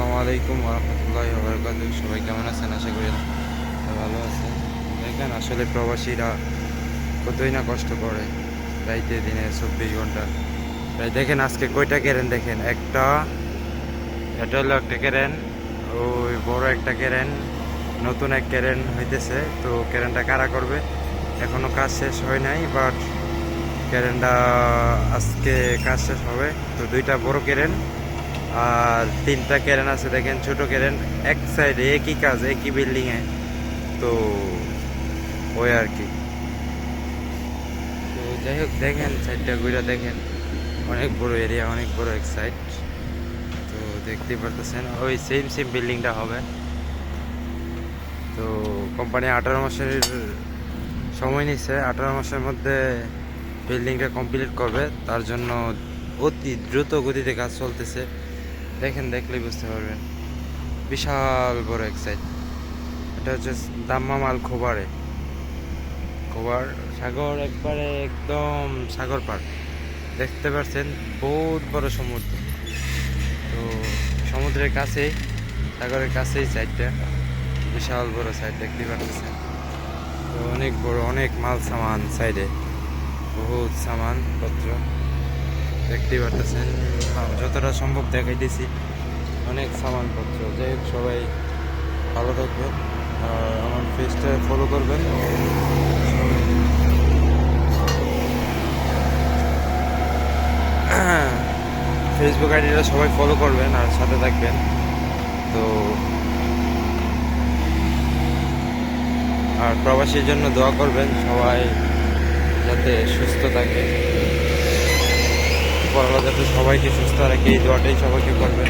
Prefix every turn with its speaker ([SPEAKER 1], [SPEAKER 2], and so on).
[SPEAKER 1] আসসালামু আলাইকুম ওরহমতুল্লাহি ওয়াবারাকাতুহু। সবাই কেমন আছেন? আশা করি ভালো আছেন। দেখেন আসলে প্রবাসীরা কতই না কষ্ট করে, রাইতে দিনে 24 ঘন্টা। তাই দেখেন আজকে কয়টা কেরেন দেখেন, এটা হলো একটা কেরেন, ওই বড় একটা কেরেন, নতুন এক কেরেন হইতেছে। তো কেরেনটা কারা করবে এখনো কাজ শেষ হয় নাই, বাট কেরেনটা আজকে কাজ শেষ হবে। তো দুইটা বড় কেরেন আর তিনটা কেরেন আছে দেখেন, ছোট কেরেন, এক সাইডে একই কাজ একই বিল্ডিংয়ে। তো ওই আর কি। তো যাই হোক দেখেন সাইডটা ঘুরে দেখেন, অনেক বড় এরিয়া, অনেক বড় এক সাইড। তো দেখতেই পারতেছেন ওই সেম সেম বিল্ডিংটা হবে। তো কোম্পানি 18 মাসের সময় নিচ্ছে, 18 মাসের মধ্যে বিল্ডিংটা কমপ্লিট করবে। তার জন্য অতি দ্রুত গতিতে কাজ চলতেছে। দেখেন, দেখলেই বুঝতে পারবেন, বিশাল বড় এক সাইড। এটা হচ্ছে দাম্মাম আল খোবারে, খোবার সাগর, একবারে একদম সাগর পার। দেখতে পাচ্ছেন বহুত বড় সমুদ্র। তো সমুদ্রের কাছেই, সাগরের কাছেই সাইডটা, বিশাল বড় সাইড দেখতে পাচ্ছেন। তো অনেক বড়, অনেক মাল সামান সাইডে, বহুত সামান পত্র দেখতেই পারতেছেন। যতটা সম্ভব দেখাইতেছি, অনেক সামানপত্র। যাই হোক, সবাই ভালো থাকবেন আর আমার পেজটা ফলো করবেন। ফেসবুক আইডিটা সবাই ফলো করবেন আর সাথে থাকবেন। তো আর প্রবাসীর জন্য দোয়া করবেন সবাই, যাতে সুস্থ থাকে। পরলা যাতে সবাইকে সুস্থ রাখে, এই দোয়াটাই সবাইকে করবেন।